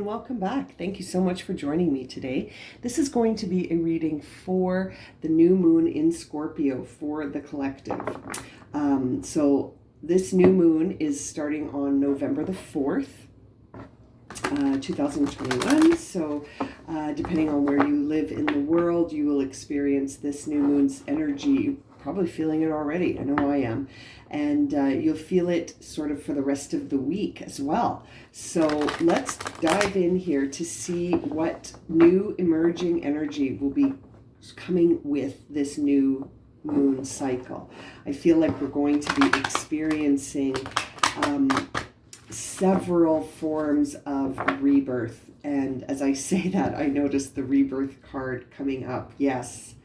everyone, welcome back. Thank you so much for joining me today. This is going to be a reading for the new moon in Scorpio for the collective. So this new moon is starting on November the 4th, 2021. So depending on where you live in the world, you will experience this new moon's energy. Probably feeling it already. I know I am. And you'll feel it sort of for the rest of the week as well. So let's dive in here to see what new emerging energy will be coming with this new moon cycle. I feel like we're going to be experiencing several forms of rebirth. And as I say that, I noticed the rebirth card coming up. Yes.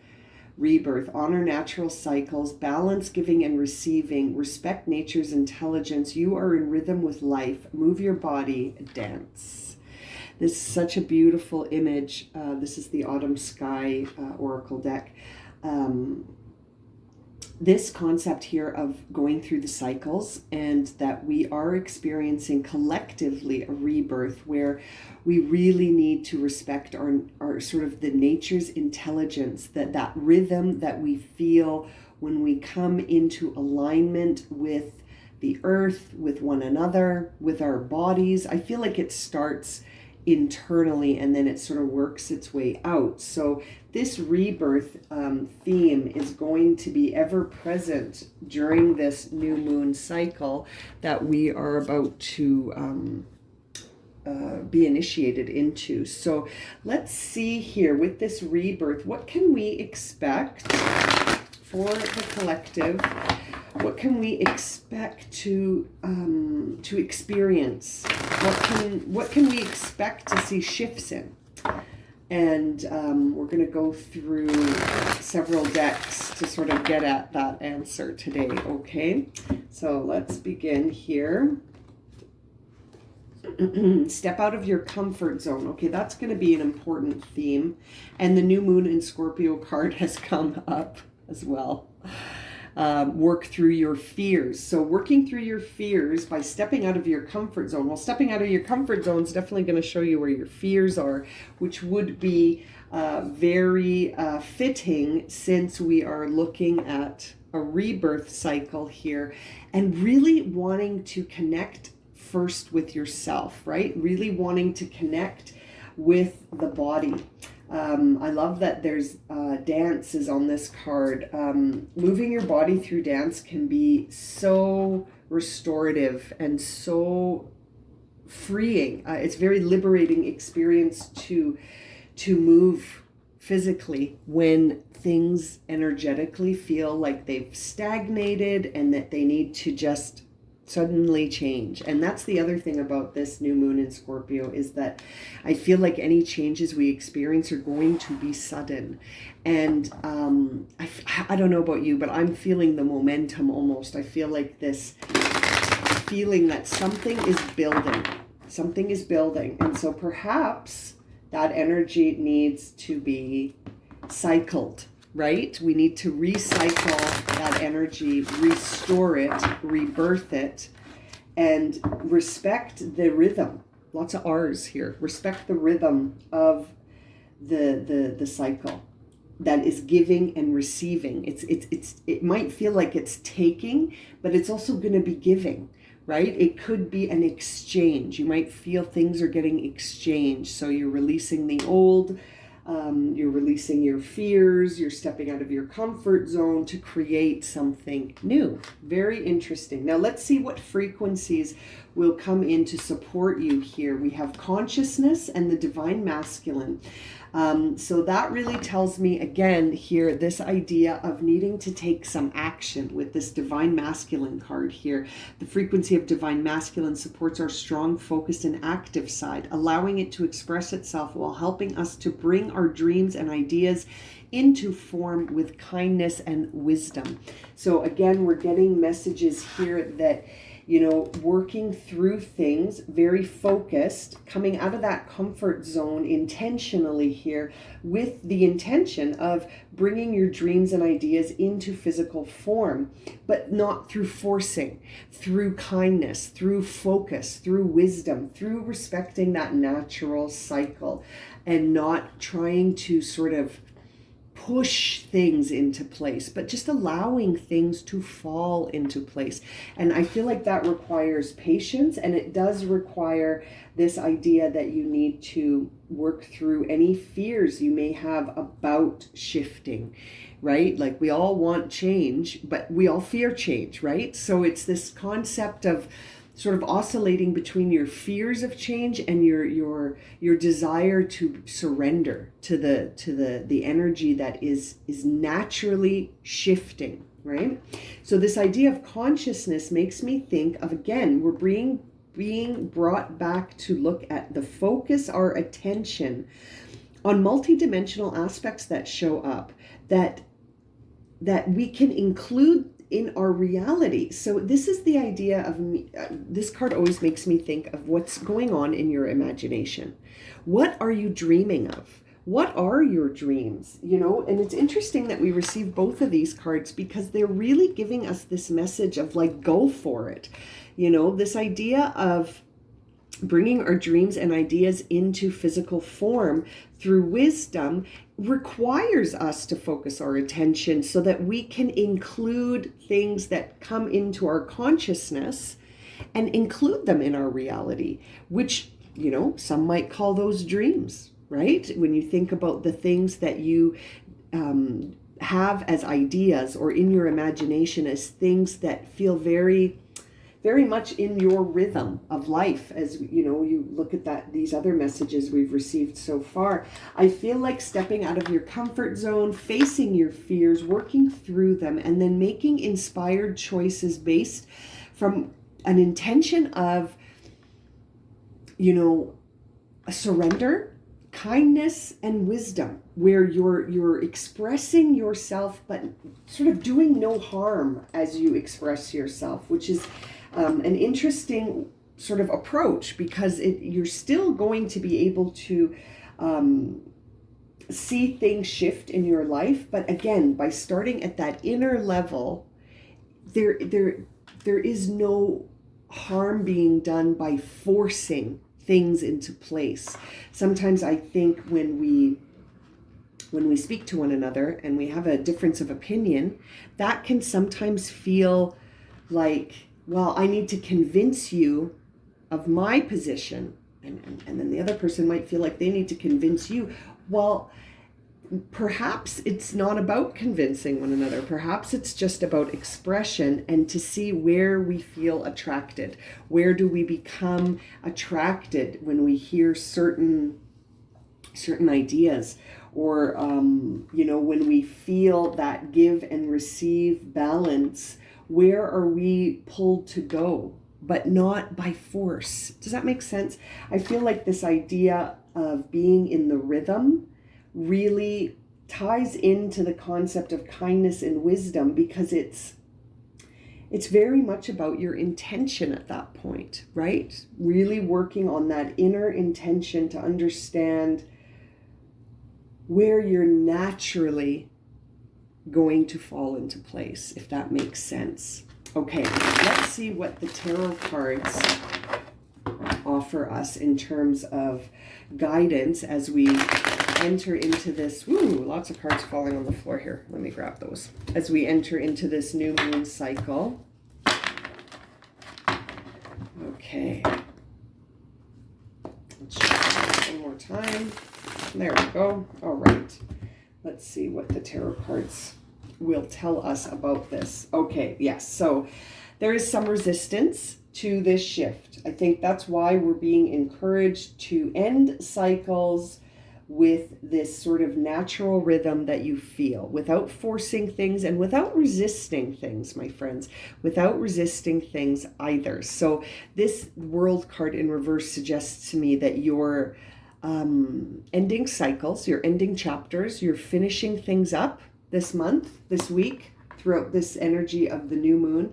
Rebirth, honor natural cycles, balance giving and receiving, respect nature's intelligence. You are in rhythm with life. Move your body, dance. This is such a beautiful image. This is the Autumn Sky Oracle deck. This concept here of going through the cycles, and that we are experiencing collectively a rebirth where we really need to respect our sort of the nature's intelligence, that rhythm that we feel when we come into alignment with the earth, with one another, with our bodies. I feel like it starts internally and then it sort of works its way out. So this rebirth theme is going to be ever present during this new moon cycle that we are about to be initiated into. So let's see here with this rebirth, what can we expect for the collective? What can we expect to experience? What can we expect to see shifts in? And we're going to go through several decks to sort of get at that answer today, okay? So let's begin here. Step out of your comfort zone. Okay, that's going to be an important theme. And the new moon in Scorpio card has come up as well. Work through your fears. So working through your fears by stepping out of your comfort zone. Well, stepping out of your comfort zone is definitely going to show you where your fears are, which would be very fitting since we are looking at a rebirth cycle here and really wanting to connect first with yourself, right? Really wanting to connect with the body. I love that there's dance is on this card. Moving your body through dance can be so restorative and so freeing. It's a very liberating experience to move physically when things energetically feel like they've stagnated and that they need to just suddenly change. And that's the other thing about this new moon in Scorpio, is that I feel like any changes we experience are going to be sudden. And I don't know about you, but I'm feeling the momentum almost. I feel like this feeling that something is building. Something is building. And so perhaps that energy needs to be cycled. Right? We need to recycle that energy, restore it, rebirth it, and respect the rhythm. Lots of R's here. Respect the rhythm of the cycle that is giving and receiving. It might feel like it's taking, but it's also going to be giving. Right? It could be an exchange. You might feel things are getting exchanged. So you're releasing the old. You're releasing your fears, you're stepping out of your comfort zone to create something new. Very interesting. Now let's see what frequencies will come in to support you here. We have consciousness and the divine masculine. So that really tells me, again, here, this idea of needing to take some action with this divine masculine card here. The frequency of divine masculine supports our strong, focused, and active side, allowing it to express itself while helping us to bring our dreams and ideas into form with kindness and wisdom. So again, we're getting messages here that working through things, very focused, coming out of that comfort zone intentionally here with the intention of bringing your dreams and ideas into physical form, but not through forcing, through kindness, through focus, through wisdom, through respecting that natural cycle, and not trying to sort of push things into place, but just allowing things to fall into place. And I feel like that requires patience, and it does require this idea that you need to work through any fears you may have about shifting, right? Like, we all want change, but we all fear change, right? So it's this concept of sort of oscillating between your fears of change and your desire to surrender to the energy that is naturally shifting, right? So this idea of consciousness makes me think of, again, we're being brought back to look at the focus, our attention on multidimensional aspects that show up, that we can include in our reality. So this is the idea of this card always makes me think of what's going on in your imagination. What are you dreaming of? What are your dreams? And it's interesting that we receive both of these cards, because they're really giving us this message of, like, go for it. This idea of bringing our dreams and ideas into physical form through wisdom requires us to focus our attention so that we can include things that come into our consciousness and include them in our reality, which, some might call those dreams, right? When you think about the things that you have as ideas or in your imagination as things that feel very much in your rhythm of life, as you look at these other messages we've received so far. I feel like stepping out of your comfort zone, facing your fears, working through them, and then making inspired choices based from an intention of, a surrender, kindness, and wisdom, where you're expressing yourself, but sort of doing no harm as you express yourself, which is an interesting sort of approach, because you're still going to be able to see things shift in your life. But again, by starting at that inner level, there is no harm being done by forcing things into place. Sometimes I think when we speak to one another and we have a difference of opinion, that can sometimes feel like, well, I need to convince you of my position. And then the other person might feel like they need to convince you. Well, perhaps it's not about convincing one another. Perhaps it's just about expression, and to see where we feel attracted. Where do we become attracted when we hear certain ideas? Or, when we feel that give and receive balance, where are we pulled to go, but not by force? Does that make sense? I feel like this idea of being in the rhythm really ties into the concept of kindness and wisdom, because it's very much about your intention at that point, right? Really working on that inner intention to understand where you're naturally going to fall into place, if that makes sense. Okay, let's see what the tarot cards offer us in terms of guidance as we enter into this. Woo, lots of cards falling on the floor here. Let me grab those. As we enter into this new moon cycle. Okay. Let's try one more time. There we go. All right. Let's see what the tarot cards will tell us about this. Okay, yes. So there is some resistance to this shift. I think that's why we're being encouraged to end cycles with this sort of natural rhythm that you feel, without forcing things and without resisting things, my friends, without resisting things either. So this World card in reverse suggests to me that you're ending cycles, you're ending chapters, you're finishing things up this month, this week, throughout this energy of the new moon.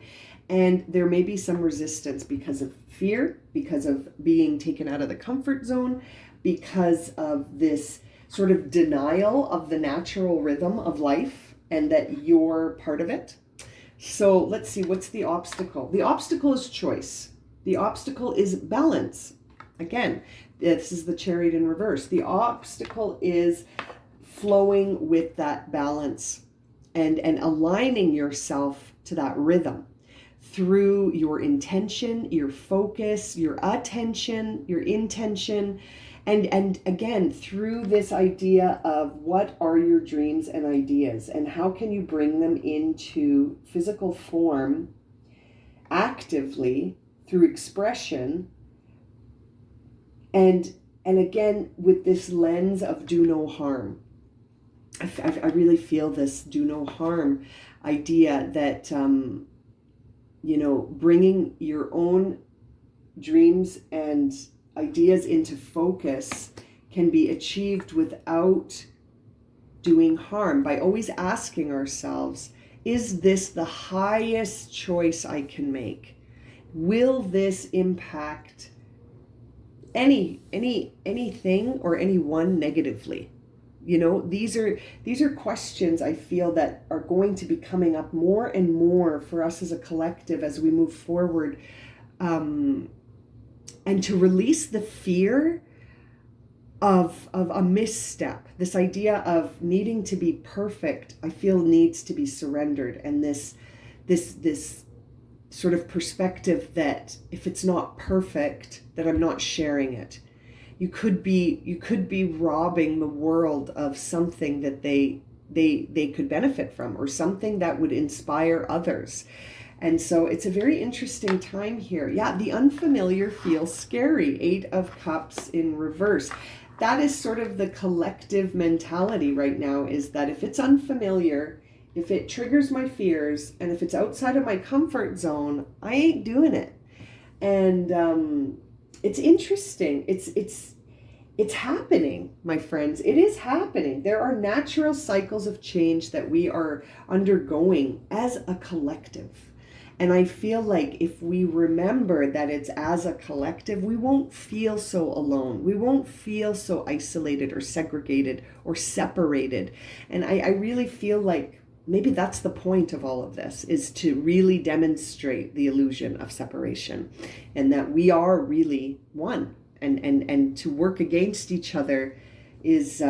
And there may be some resistance because of fear, because of being taken out of the comfort zone, because of this sort of denial of the natural rhythm of life and that you're part of it. So let's see, what's the obstacle? The obstacle is choice. The obstacle is balance. Again, this is the Chariot in reverse. The obstacle is flowing with that balance and aligning yourself to that rhythm through your intention, your focus, your attention, your intention, and again, through this idea of what are your dreams and ideas and how can you bring them into physical form actively through expression, and again with this lens of do no harm. I really feel this do no harm idea that bringing your own dreams and ideas into focus can be achieved without doing harm, by always asking ourselves, is this the highest choice I can make? Will this impact anything or anyone negatively? These are questions I feel that are going to be coming up more and more for us as a collective as we move forward, and to release the fear of a misstep. This idea of needing to be perfect, I feel, needs to be surrendered, and this sort of perspective that if it's not perfect, that I'm not sharing it. You could be robbing the world of something that they could benefit from, or something that would inspire others. And so it's a very interesting time here. Yeah, the unfamiliar feels scary. 8 of Cups in reverse. That is sort of the collective mentality right now, is that if it's unfamiliar, if it triggers my fears, and if it's outside of my comfort zone, I ain't doing it. And it's interesting. It's happening, my friends. It is happening. There are natural cycles of change that we are undergoing as a collective. And I feel like if we remember that it's as a collective, we won't feel so alone. We won't feel so isolated or segregated or separated. And I really feel like maybe that's the point of all of this, is to really demonstrate the illusion of separation, and that we are really one. And to work against each other is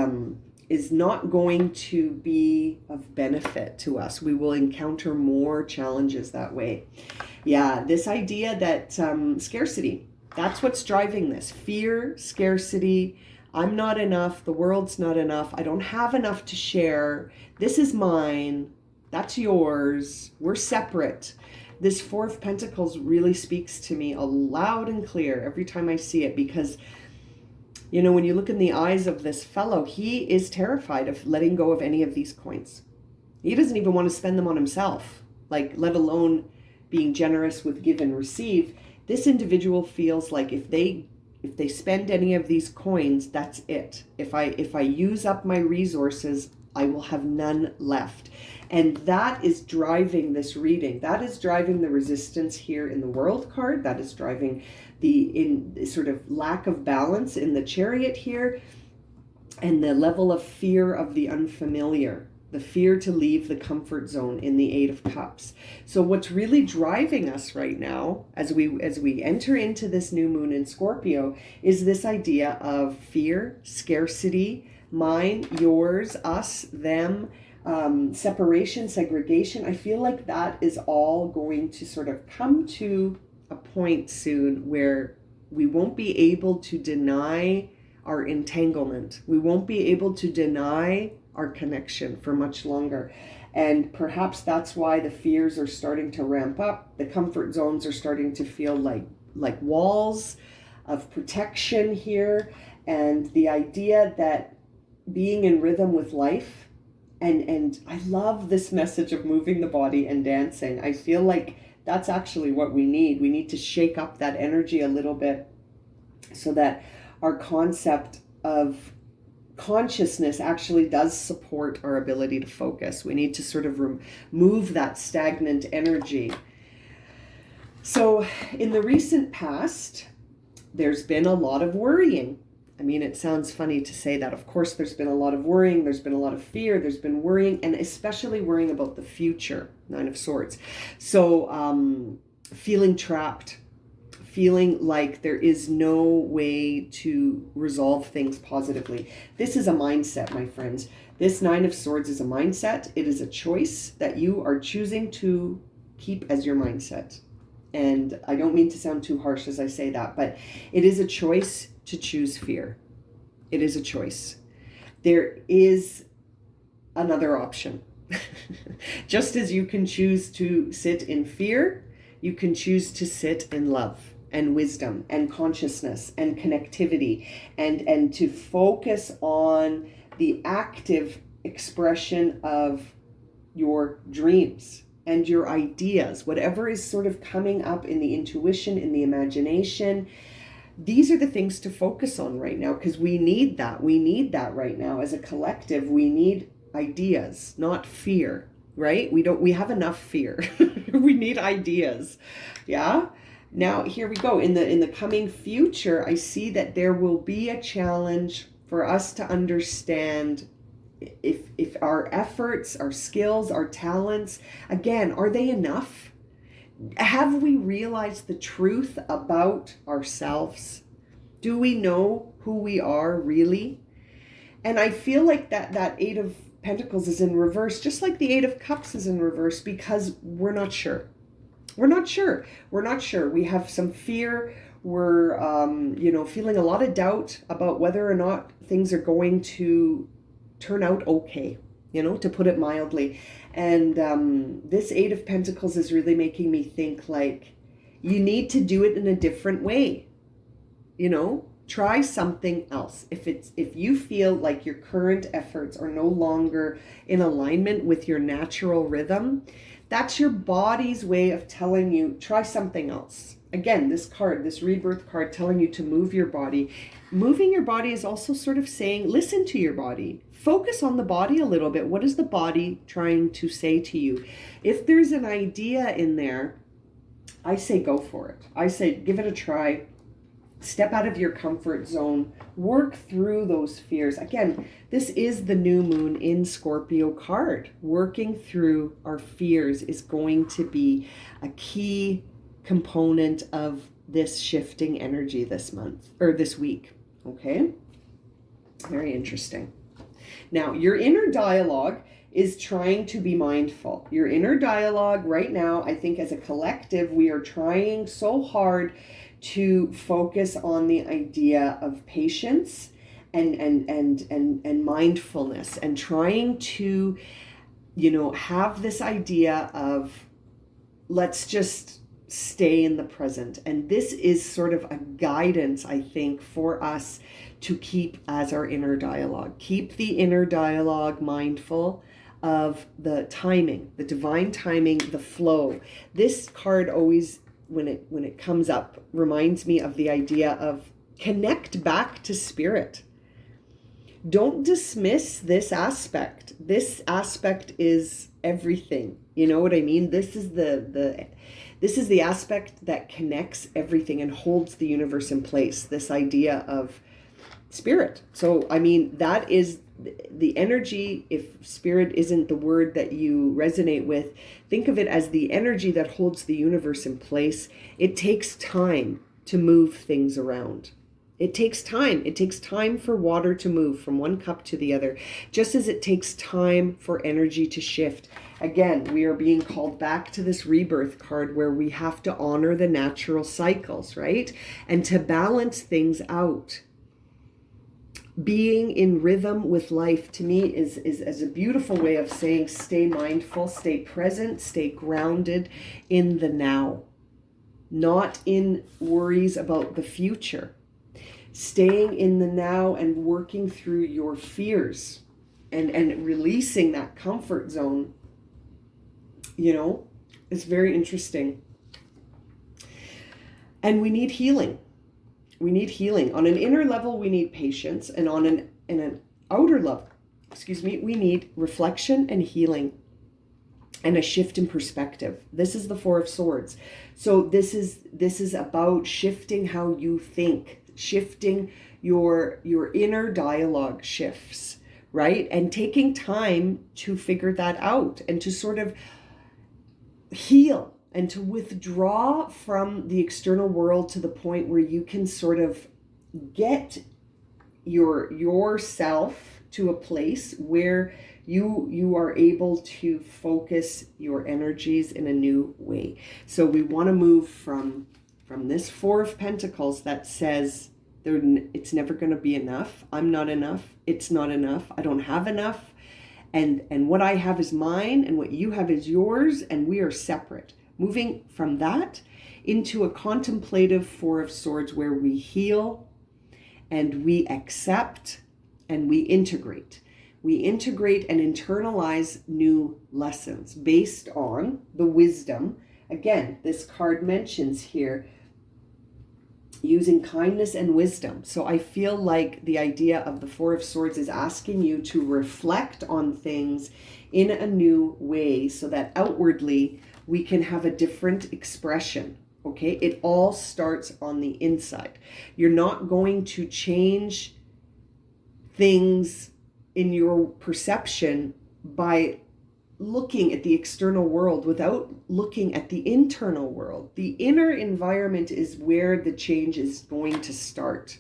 not going to be of benefit to us. We will encounter more challenges that way. Yeah, this idea that scarcity, that's what's driving this. Fear, scarcity, I'm not enough, the world's not enough, I don't have enough to share, this is mine, that's yours, we're separate. This 4 of Pentacles really speaks to me loud and clear every time I see it, because, when you look in the eyes of this fellow, he is terrified of letting go of any of these coins. He doesn't even want to spend them on himself, let alone being generous with give and receive. This individual feels like if they spend any of these coins, that's it. If I use up my resources, I will have none left. And that is driving this reading. That is driving the resistance here in the World card. That is driving the sort of lack of balance in the Chariot here, and the level of fear of the unfamiliar, the fear to leave the comfort zone in the 8 of Cups. So what's really driving us right now as we enter into this new moon in Scorpio is this idea of fear, scarcity, mine, yours, us, them, separation, segregation. I feel like that is all going to sort of come to a point soon where we won't be able to deny our entanglement. We won't be able to deny our connection for much longer. And perhaps that's why the fears are starting to ramp up. The comfort zones are starting to feel like walls of protection here. And the idea that being in rhythm with life, and I love this message of moving the body and dancing. I feel like that's actually what we need. We need to shake up that energy a little bit so that our concept of consciousness actually does support our ability to focus. We need to sort of remove that stagnant energy. So in the recent past, there's been a lot of worrying. I mean, it sounds funny to say that. Of course, there's been a lot of worrying. There's been a lot of fear. There's been worrying, and especially worrying about the future. Nine of Swords. So feeling trapped, feeling like there is no way to resolve things positively. This is a mindset, my friends. This Nine of Swords is a mindset. It is a choice that you are choosing to keep as your mindset. And I don't mean to sound too harsh as I say that, but it is a choice to choose fear. It is a choice. There is another option. Just as you can choose to sit in fear, you can choose to sit in love and wisdom and consciousness and connectivity, and to focus on the active expression of your dreams and your ideas, whatever is sort of coming up in the intuition, in the imagination. These are the things to focus on right now, because we need that. We need that right now as a collective. We need ideas, not fear, right? We have enough fear. We need ideas. Yeah. Now here we go. In the coming future, I see that there will be a challenge for us to understand if our efforts, our skills, our talents, again, are they enough? Have we realized the truth about ourselves? Do we know who we are really? And I feel like that Eight of Pentacles is in reverse, just like the Eight of Cups is in reverse, because we're not sure. We're not sure. We're not sure. We have some fear. We're, feeling a lot of doubt about whether or not things are going to turn out okay, to put it mildly. And this Eight of Pentacles is really making me think like, you need to do it in a different way. Try something else. If you feel like your current efforts are no longer in alignment with your natural rhythm, that's your body's way of telling you, try something else. Again, this card, this rebirth card, telling you to move your body. Moving your body is also sort of saying, listen to your body. Focus on the body a little bit. What is the body trying to say to you? If there's an idea in there, I say go for it. I say give it a try. Step out of your comfort zone. Work through those fears. Again, this is the new moon in Scorpio card. Working through our fears is going to be a key component of this shifting energy this month, or this week. Okay? Very interesting. Now, your inner dialogue is trying to be mindful. Your inner dialogue right now, I think as a collective, we are trying so hard to focus on the idea of patience and mindfulness, and trying to, have this idea of let's just stay in the present. And this is sort of a guidance, I think, for us to keep as our inner dialogue. Keep the inner dialogue mindful of the timing, the divine timing, the flow. This card always, when it comes up, reminds me of the idea of connect back to spirit. Don't dismiss this aspect. This aspect is everything. You know what I mean? This is the aspect that connects everything and holds the universe in place. This idea of spirit. So, I mean, that is the energy. If spirit isn't the word that you resonate with, think of it as the energy that holds the universe in place. It takes time to move things around. It takes time. It takes time for water to move from one cup to the other, just as it takes time for energy to shift. Again, we are being called back to this rebirth card where we have to honor the natural cycles, right? And to balance things out. Being in rhythm with life, to me, is a beautiful way of saying stay mindful, stay present, stay grounded in the now, not in worries about the future. Staying in the now and working through your fears and releasing that comfort zone, is very interesting. And we need healing. We need healing. On an inner level, we need patience. And on an outer level, we need reflection and healing. and a shift in perspective. This is the Four of Swords. So this is about shifting how you think, shifting your inner dialogue shifts, right? And taking time to figure that out and to sort of heal and to withdraw from the external world to the point where you can sort of get yourself to a place where you are able to focus your energies in a new way. So we want to move from this Four of Pentacles that says it's never going to be enough. I'm not enough. It's not enough. I don't have enough. And what I have is mine and what you have is yours, and we are separate. Moving from that into a contemplative Four of Swords where we heal and we accept and we integrate. We integrate and internalize new lessons based on the wisdom. Again, this card mentions here using kindness and wisdom. So I feel like the idea of the Four of Swords is asking you to reflect on things in a new way so that outwardly we can have a different expression. Okay, it all starts on the inside. You're not going to change things in your perception by looking at the external world without looking at the internal world. The inner environment is where the change is going to start.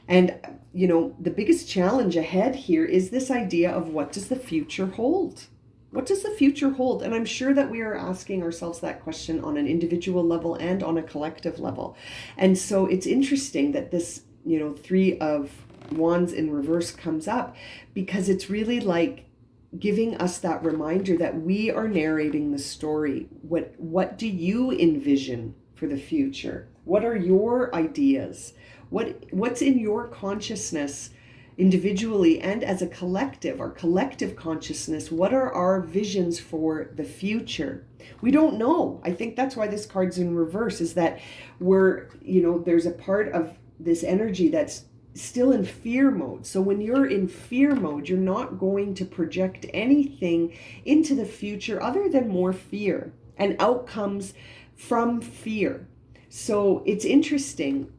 And, you know, the biggest challenge ahead here is this idea of what does the future hold? What does the future hold? And I'm sure that we are asking ourselves that question on an individual level and on a collective level. And so it's interesting that this, you know, Three of Wands in reverse comes up, because it's really like giving us that reminder that we are narrating the story. What do you envision for the future? What are your ideas? What's in your consciousness individually and as a collective, our collective consciousness? What are our visions for the future? We don't know. I think that's why this card's in reverse, is that there's a part of this energy that's still in fear mode. So when you're in fear mode, you're not going to project anything into the future other than more fear and outcomes from fear. So it's interesting.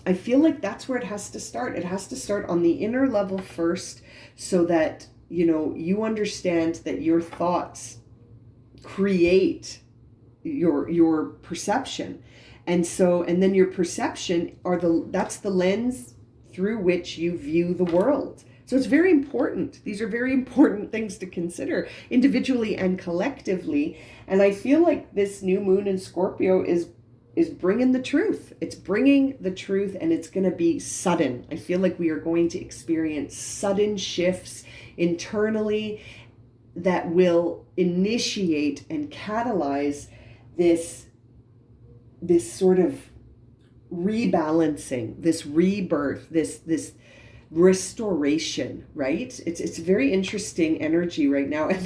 I feel like that's where it has to start. It has to start on the inner level first, so that, you know, you understand that your thoughts create your perception. And then your perception that's the lens through which you view the world. So it's very important. These are very important things to consider individually and collectively. And I feel like this new moon in Scorpio is bringing the truth. It's bringing the truth, and it's going to be sudden. I feel like we are going to experience sudden shifts internally that will initiate and catalyze this sort of rebalancing, this rebirth, this restoration, right? It's very interesting energy right now. And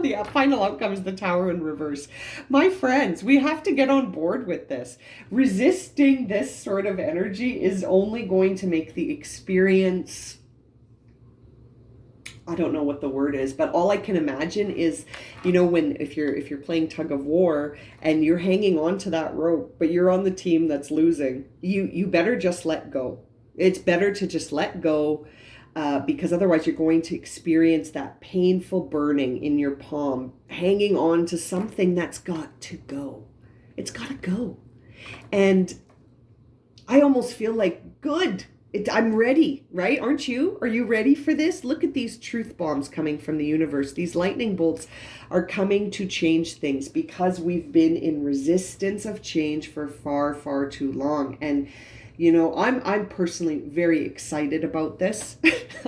the final outcome is the Tower in reverse. My friends, we have to get on board with this. Resisting this sort of energy is only going to make the experience, I don't know what the word is, but all I can imagine is, you know, if you're playing tug of war and you're hanging on to that rope, but you're on the team that's losing, you better just let go. It's better to just let go, because otherwise you're going to experience that painful burning in your palm, hanging on to something that's got to go. It's got to go. And I almost feel like, good. I'm ready, right? Aren't you? Are you ready for this? Look at these truth bombs coming from the universe. These lightning bolts are coming to change things, because we've been in resistance of change for far, far too long. And, you know, I'm personally very excited about this.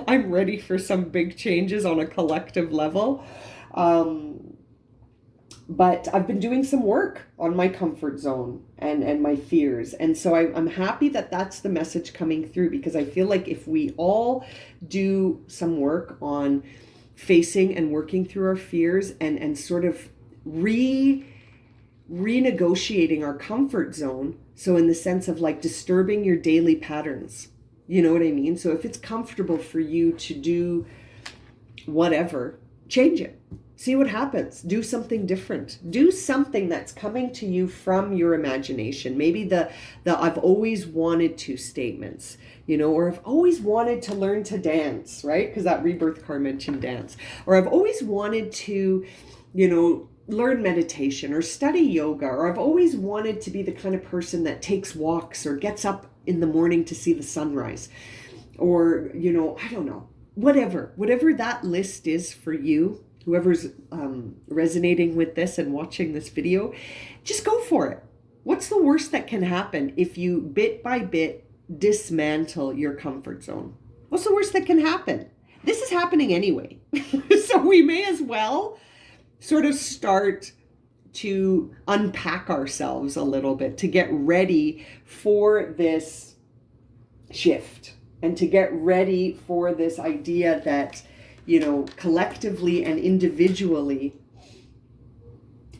I'm ready for some big changes on a collective level. But I've been doing some work on my comfort zone and my fears. And so I'm happy that that's the message coming through, because I feel like if we all do some work on facing and working through our fears and sort of renegotiating our comfort zone, so in the sense of like disturbing your daily patterns, you know what I mean? So if it's comfortable for you to do whatever, change it. See what happens. Do something different. Do something that's coming to you from your imagination. Maybe the I've always wanted to statements, or I've always wanted to learn to dance, right? Because that rebirth card mentioned dance. Or I've always wanted to, learn meditation or study yoga, or I've always wanted to be the kind of person that takes walks or gets up in the morning to see the sunrise. Or, I don't know, whatever that list is for you. Whoever's resonating with this and watching this video, just go for it. What's the worst that can happen if you bit by bit dismantle your comfort zone? What's the worst that can happen? This is happening anyway. So we may as well sort of start to unpack ourselves a little bit to get ready for this shift and to get ready for this idea that collectively and individually,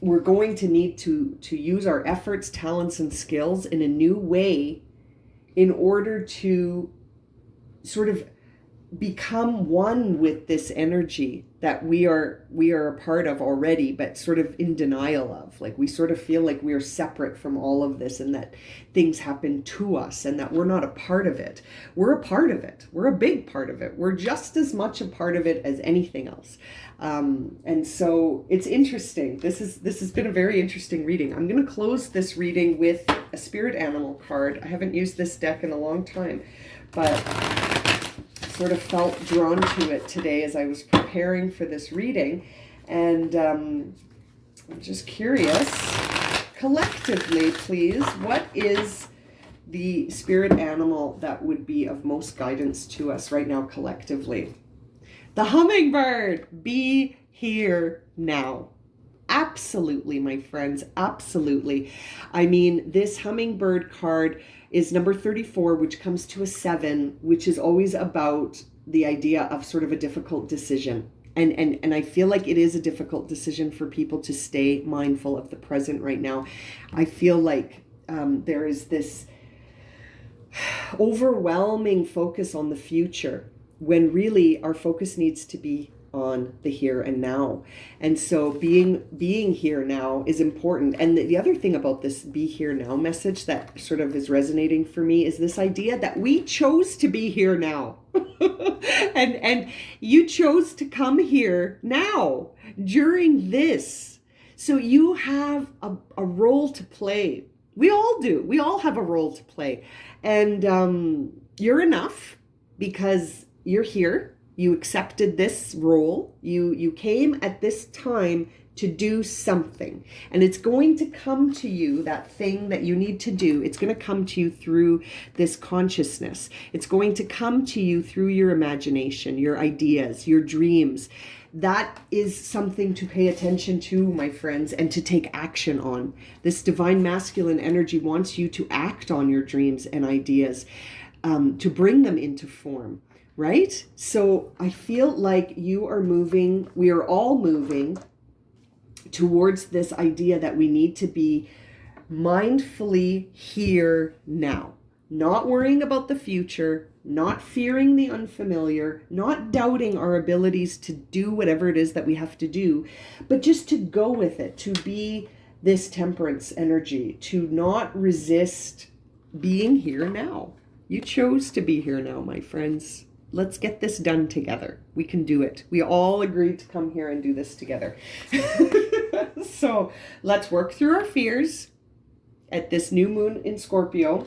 we're going to need to use our efforts, talents, and skills in a new way in order to sort of become one with this energy that we are a part of already, but sort of in denial of. Like, we sort of feel like we are separate from all of this and that things happen to us and that we're not a part of it. We're a part of it. We're a big part of it. We're just as much a part of it as anything else. And so it's interesting. This has been a very interesting reading. I'm going to close this reading with a spirit animal card. I haven't used this deck in a long time, but sort of felt drawn to it today as I was preparing for this reading. And I'm just curious, collectively, please, what is the spirit animal that would be of most guidance to us right now collectively? The hummingbird. Be here now. Absolutely, my friends, absolutely. I mean, this hummingbird card is number 34, which comes to a 7, which is always about the idea of sort of a difficult decision. And I feel like it is a difficult decision for people to stay mindful of the present right now. I feel like there is this overwhelming focus on the future when really our focus needs to be on the here and now. And so being here now is important. And the other thing about this be here now message that sort of is resonating for me is this idea that we chose to be here now. and you chose to come here now during this. So you have a role to play. We all do. We all have a role to play. And you're enough because you're here. You accepted this role. You came at this time to do something. And it's going to come to you, that thing that you need to do. It's going to come to you through this consciousness. It's going to come to you through your imagination, your ideas, your dreams. That is something to pay attention to, my friends, and to take action on. This divine masculine energy wants you to act on your dreams and ideas, to bring them into form. Right? So I feel like you are moving, we are all moving towards this idea that we need to be mindfully here now, not worrying about the future, not fearing the unfamiliar, not doubting our abilities to do whatever it is that we have to do, but just to go with it, to be this temperance energy, to not resist being here now. You chose to be here now, my friends. Let's get this done together. We can do it. We all agreed to come here and do this together. So let's work through our fears at this new moon in Scorpio.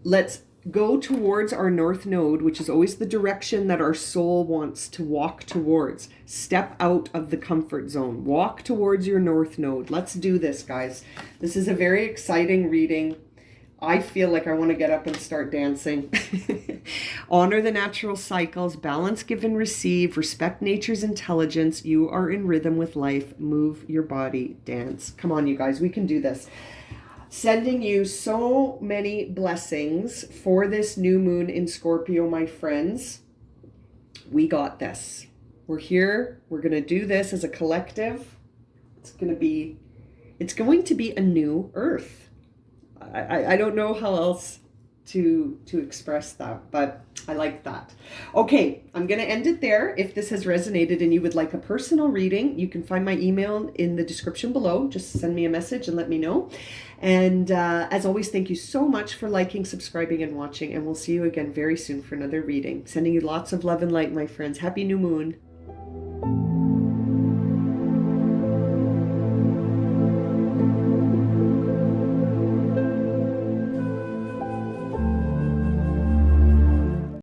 Let's go towards our north node, which is always the direction that our soul wants to walk towards. Step out of the comfort zone. Walk towards your north node. Let's do this, guys. This is a very exciting reading. I feel like I want to get up and start dancing. Honor the natural cycles, balance, give and receive, respect nature's intelligence. You are in rhythm with life. Move your body, dance. Come on, you guys, we can do this. Sending you so many blessings for this new moon in Scorpio, my friends. We got this. We're here. We're going to do this as a collective. It's going to be a new earth. I don't know how else to express that, but I like that. Okay, I'm going to end it there. If this has resonated and you would like a personal reading, you can find my email in the description below. Just send me a message and let me know. And as always, thank you so much for liking, subscribing, and watching. And we'll see you again very soon for another reading. Sending you lots of love and light, my friends. Happy new moon.